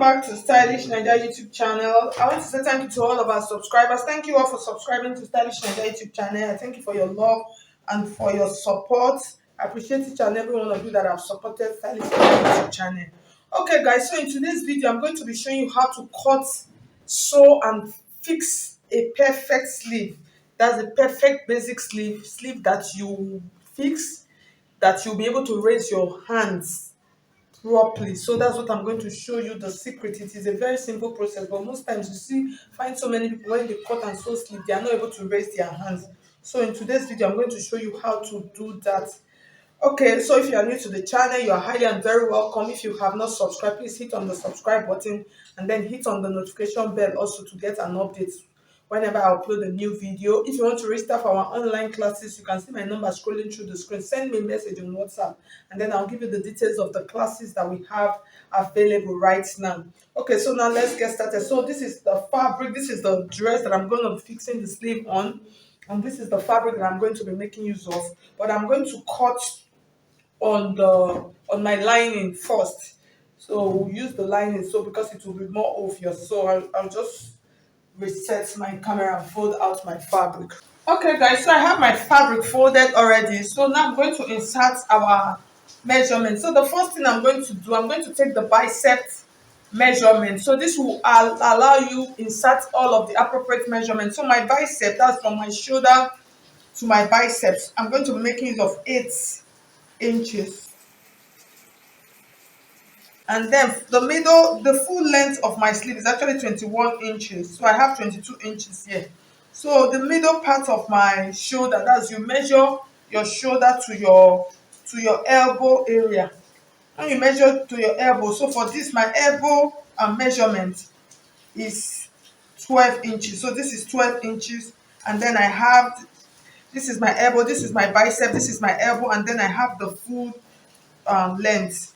back to Stylish Naija YouTube channel. I want to say thank you to all of our subscribers. Thank you all for subscribing to Stylish Naija YouTube channel. I thank you for your love and for your support. I appreciate each and every one of you that have supported Stylish Naija YouTube channel. Okay, guys, so in today's video, I'm going to be showing you how to cut, sew, and fix a perfect sleeve. That's a perfect basic sleeve that you fix, that you'll be able to raise your hands properly. So that's what I'm going to show you the secret. It is a very simple process, but most times find so many people when they cut and sew sleeve, they are not able to raise their hands. So in today's video, I'm going to show you how to do that. Okay, so if you are new to the channel, you are highly and very welcome. If you have not subscribed, please hit on the subscribe button and then hit on the notification bell also to get an update whenever I upload a new video. If you want to register for our online classes, you can see my number scrolling through the screen. Send me a message on WhatsApp and then I'll give you the details of the classes that we have available right now. Okay, so now let's get started. So this is the fabric, this is the dress that I'm going to be fixing the sleeve on, and this is the fabric that I'm going to be making use of. But I'm going to cut on my lining first. So we'll use the lining so because it will be more obvious. So I'll just reset my camera and fold out my fabric. Okay, guys, so I have my fabric folded already. So now I'm going to insert our measurement. So the first thing I'm going to do, I'm going to take the bicep measurement. So this will allow you insert all of the appropriate measurements. So my bicep, that's from my shoulder to my biceps, I'm going to be making use of 8 inches. And then the full length of my sleeve is actually 21 inches. So I have 22 inches here. So the middle part of my shoulder, that's you measure your shoulder to your elbow area. When you measure to your elbow, so for this, my elbow measurement is 12 inches. So this is 12 inches. And then I have, this is my elbow, this is my bicep, this is my elbow, and then I have the full length,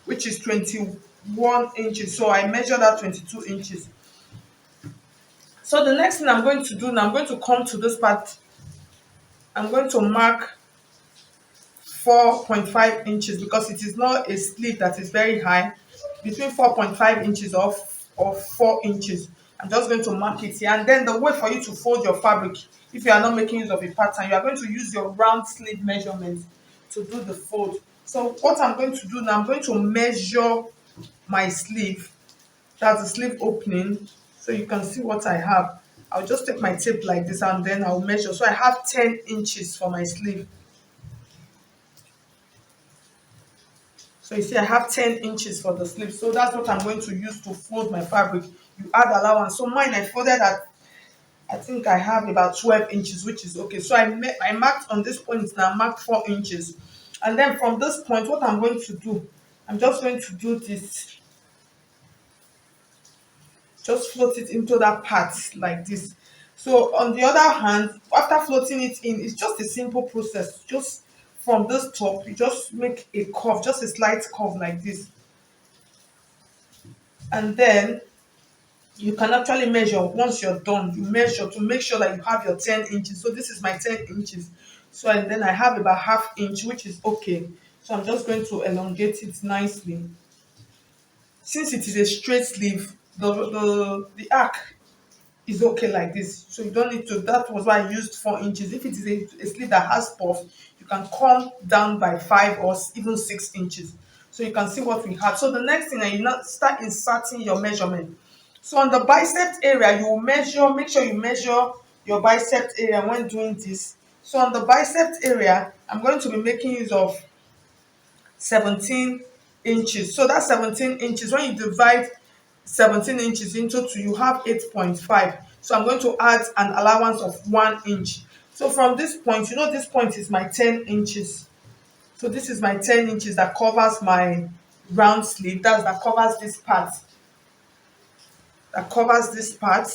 which is 21 inches. So I measured out 22 inches. So the next thing I'm going to do now, I'm going to come to this part. I'm going to mark 4.5 inches because it is not a sleeve that is very high. Between 4.5 inches or 4 inches. I'm just going to mark it here. And then the way for you to fold your fabric, if you are not making use of a pattern, you are going to use your round sleeve measurement to do the fold. So what I'm going to do now, I'm going to measure my sleeve. That's the sleeve opening. So you can see what I have. I'll just take my tape like this and then I'll measure. So I have 10 inches for my sleeve. So you see I have 10 inches for the sleeve. So that's what I'm going to use to fold my fabric. You add allowance. So mine I folded at, I think I have about 12 inches, which is okay. So I marked on this point now, I marked 4 inches. And then from this point, what I'm going to do, I'm just going to do this. Just float it into that part like this. So on the other hand, after floating it in, it's just a simple process. Just from this top, you just make a curve, just a slight curve like this. And then you can actually measure. Once you're done, you measure to make sure that you have your 10 inches. So this is my 10 inches. So and then I have about ½ inch, which is okay. So I'm just going to elongate it nicely. Since it is a straight sleeve, the arc is okay like this. So you don't need to, that was why I used 4 inches. If it is a sleeve that has puff, you can come down by 5 or even 6 inches. So you can see what we have. So the next thing, you now start inserting your measurement. So on the bicep area, you will measure, make sure you measure your bicep area when doing this. So on the bicep area, I'm going to be making use of 17 inches. So that's 17 inches. When you divide 17 inches into 2, you have 8.5. So I'm going to add an allowance of 1 inch. So from this point, this point is my 10 inches. So this is my 10 inches that covers my round sleeve. That covers this part. That covers this part.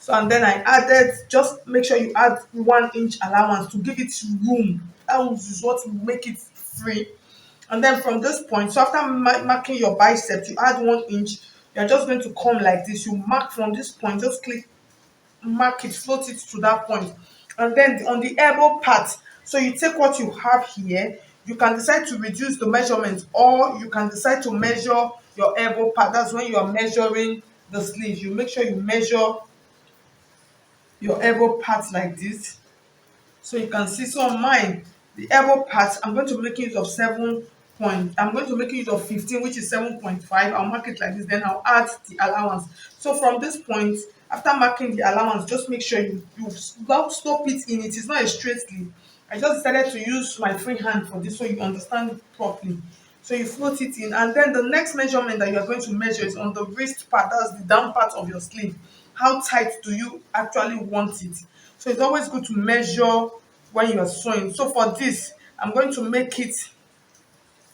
So and then I added, just make sure you add 1 inch allowance to give it room. That is what will make it free. And then from this point, so after marking your bicep, you add 1 inch. You're just going to come like this. You mark from this point, just mark it, float it to that point. And then on the elbow part, so you take what you have here. You can decide to reduce the measurement, or you can decide to measure your elbow part. That's when you are measuring the sleeve. You make sure you measure your elbow part like this. So you can see, so on mine, the elbow part, I'm going to make use of 7 point. I'm going to make use of 15, which is 7.5. I'll mark it like this, then I'll add the allowance. So from this point, after marking the allowance, just make sure you stop it in. It is not a straight sleeve. I just decided to use my free hand for this so you understand it properly. So you float it in, and then the next measurement that you are going to measure is on the wrist part. That's the down part of your sleeve. How tight do you actually want it? So it's always good to measure when you are sewing. So for this, I'm going to make it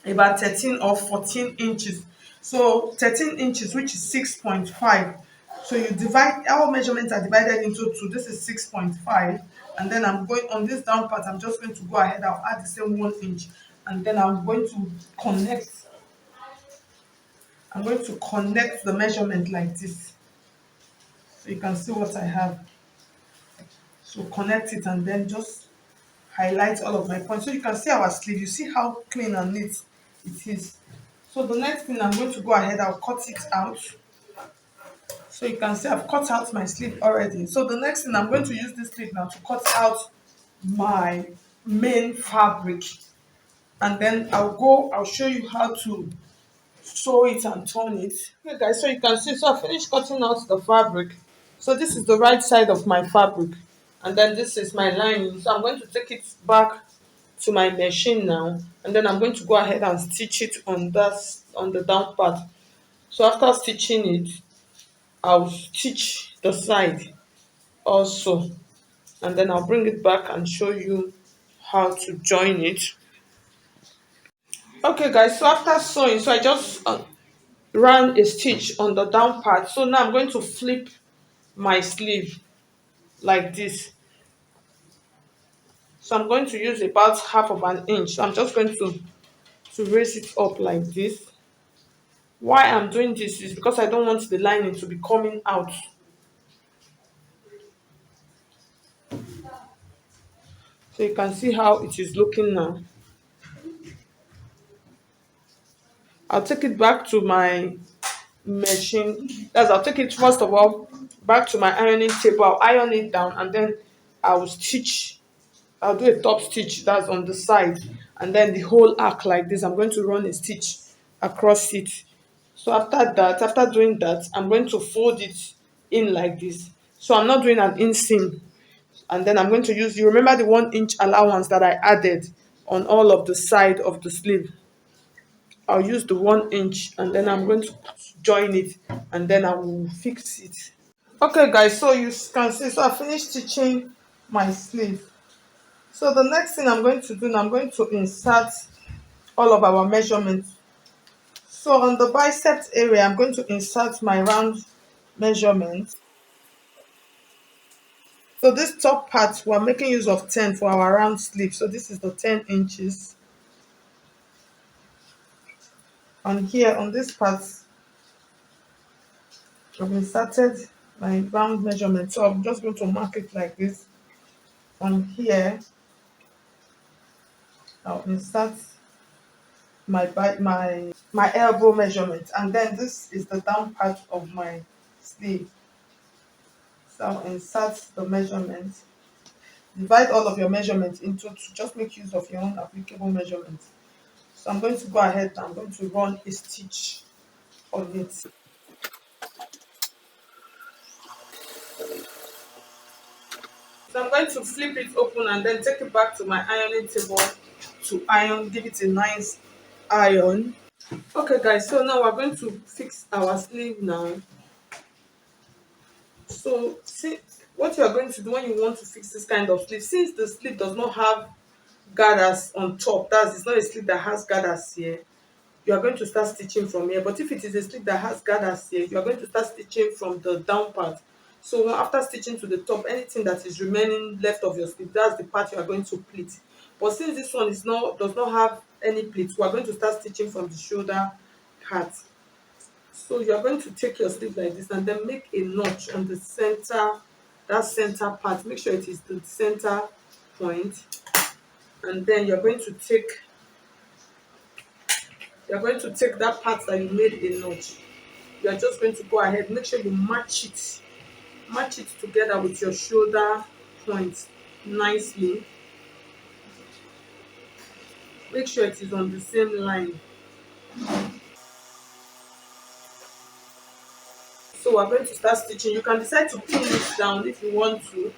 about 13 or 14 inches. So 13 inches, which is 6.5. So you divide, our measurements are divided into two. This is 6.5. And then I'm going on this down part, I'm just going to go ahead, I'll add the same 1 inch. And then connect, I'm going to connect the measurement like this. So you can see what I have. So connect it and then just highlight all of my points. So you can see our sleeve. You see how clean and neat it is. So the next thing I'm going to go ahead, I'll cut it out. So you can see I've cut out my sleeve already. So the next thing, I'm going to use this sleeve now to cut out my main fabric. And then I'll show you how to sew it and turn it. Okay guys, so you can see, so I finished cutting out the fabric. So this is the right side of my fabric. And then this is my lining. So I'm going to take it back to my machine now, and then I'm going to go ahead and stitch it on the down part. So after stitching it, I'll stitch the side also, and then I'll bring it back and show you how to join it. Okay guys, so after sewing, so I just ran a stitch on the down part. So now I'm going to flip my sleeve like this. So I'm going to use about half of an inch. So I'm just going to raise it up like this. Why I'm doing this is because I don't want the lining to be coming out. So you can see how it is looking now. I'll take it back to my machine. I'll take it first of all back to my ironing table. I'll iron it down, and then I'll stitch. I'll do a top stitch that's on the side, and then the whole arc like this. I'm going to run a stitch across it. So after doing that, I'm going to fold it in like this. So I'm not doing an inseam, and then I'm going to use, you remember the 1 inch allowance that I added on all of the side of the sleeve. I'll use the 1 inch, and then I'm going to join it, and then I will fix it. Okay guys, so you can see, so I finished stitching my sleeve. So the next thing I'm going to do now, I'm going to insert all of our measurements. So on the biceps area, I'm going to insert my round measurement. So this top part, we're making use of 10 for our round sleeve. So this is the 10 inches. On here, on this part, I've inserted my round measurement. So I'm just going to mark it like this. On here, I'll insert my elbow measurement, and then this is the down part of my sleeve. So I'll insert the measurement. Divide all of your measurements into two. Just make use of your own applicable measurements. So I'm going to go ahead and I'm going to run a stitch on it. So I'm going to flip it open and then take it back to my ironing table to iron, give it a nice iron. Okay guys, so now we're going to fix our sleeve now. So see what you are going to do when you want to fix this kind of sleeve. Since the sleeve does not have gathers on top, it's not a sleeve that has gathers here, you are going to start stitching from here. But if it is a sleeve that has gathers here, you are going to start stitching from the down part. So after stitching to the top, anything that is remaining left of your sleeve, that's the part you are going to pleat. But since this one does not have any pleats, we are going to start stitching from the shoulder part. So you are going to take your sleeve like this and then make a notch on the center, that center part. Make sure it is the center point. And then you're going to take You're going to take that part that you made a notch. You're just going to go ahead, make sure you match it together with your shoulder point nicely. Make sure it is on the same line. So we're going to start stitching. You can decide to pin it down if you want to.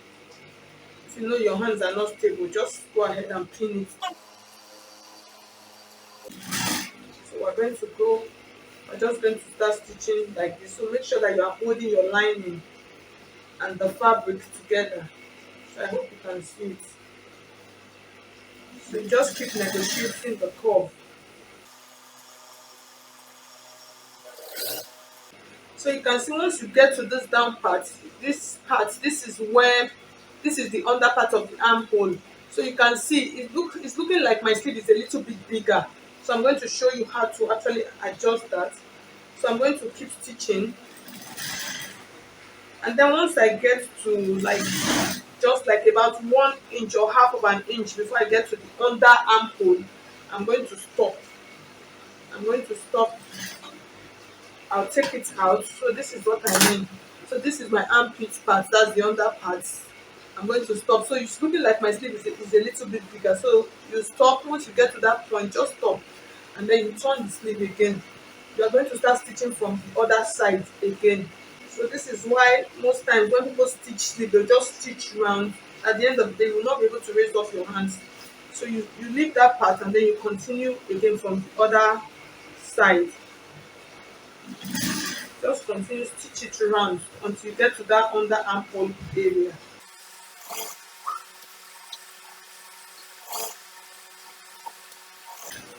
If you know your hands are not stable, just go ahead and pin it. So we're just going to start stitching like this. So make sure that you are holding your lining and the fabric together. So I hope you can see it. So you just keep negotiating the curve. So you can see once you get to this down part, this is the under part of the armhole. So you can see it's looking like my sleeve is a little bit bigger. So I'm going to show you how to actually adjust that. So I'm going to keep stitching, and then once I get to like just like about 1 inch or half of an inch before I get to the under armhole, I'm going to stop. I'm going to stop. I'll take it out. So this is what I mean. So this is my armpit part, that's the under part. I'm going to stop. So it's looking like my sleeve is a little bit bigger. So you stop. Once you get to that point, just stop. And then you turn the sleeve again. You are going to start stitching from the other side again. So this is why most times when people stitch sleeve, they'll just stitch round. At the end of the day, you will not be able to raise off your hands. So you leave that part and then you continue again from the other side. Just continue stitch it around until you get to that under armhole area.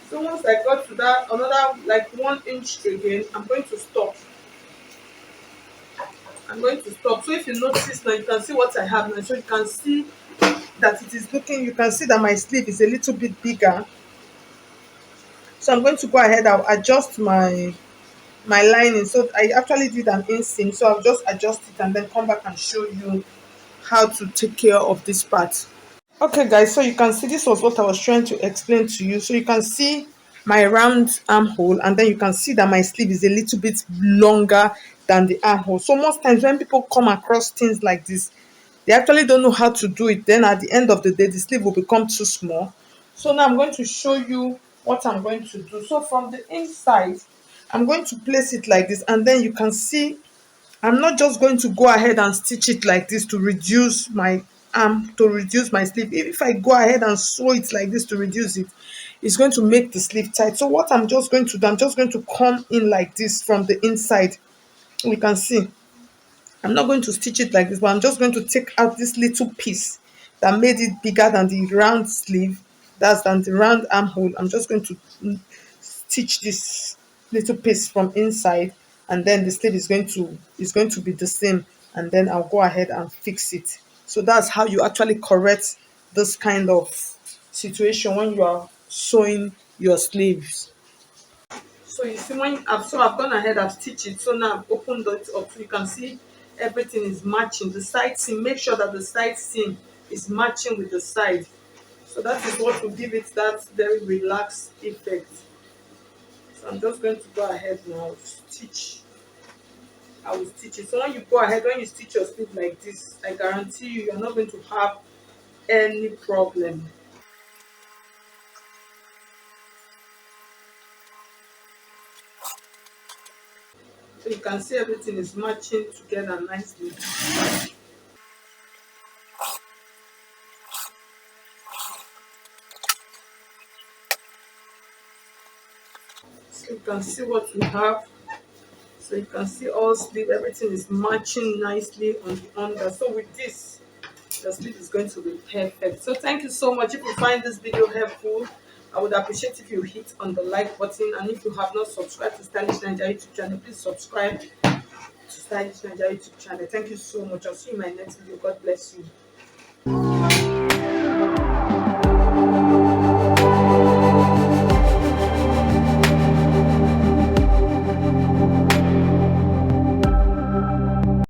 So once I got to that another like 1 inch again, I'm going to stop. So if you notice now, you can see what I have now. So you can see that it is looking, you can see that my sleeve is a little bit bigger. So I'm going to go ahead, I'll adjust my lining. So I actually did an inseam, so I'll just adjust it and then come back and show you how to take care of this part. Okay guys, so you can see this was what I was trying to explain to you. So you can see my round armhole, and then you can see that my sleeve is a little bit longer than the armhole. So most times when people come across things like this, they actually don't know how to do it. Then at the end of the day, the sleeve will become too small. So now I'm going to show you what I'm going to do. So from the inside, I'm going to place it like this, and then you can see I'm not just going to go ahead and stitch it like this to reduce my arm, to reduce my sleeve. If I go ahead and sew it like this to reduce it, it's going to make the sleeve tight. So what I'm just going to do, I'm just going to come in like this from the inside. We can see I'm not going to stitch it like this, but I'm just going to take out this little piece that made it bigger than the round sleeve, that's than the round armhole. I'm just going to stitch this little piece from inside, and then the sleeve is going to be the same, and then I'll go ahead and fix it. So that's how you actually correct this kind of situation when you are sewing your sleeves. So you see when I've gone ahead, I've stitched it. So now I've opened it up. So you can see everything is matching. The side seam, make sure that the side seam is matching with the side. So that is what will give it that very relaxed effect. So I'm just going to go ahead now, stitch. I will stitch it. So when you go ahead, when you stitch your sleeve like this, I guarantee you, you're not going to have any problem. So you can see everything is matching together nicely. So you can see what we have. So you can see all sleeve, everything is matching nicely on the under. So with this, the sleeve is going to be perfect. So thank you so much. If you find this video helpful, I would appreciate if you hit on the like button, and if you have not subscribed to Stylish Naija YouTube channel, please subscribe to Stylish Naija YouTube channel. Thank you so much. I'll see you in my next video. God bless you.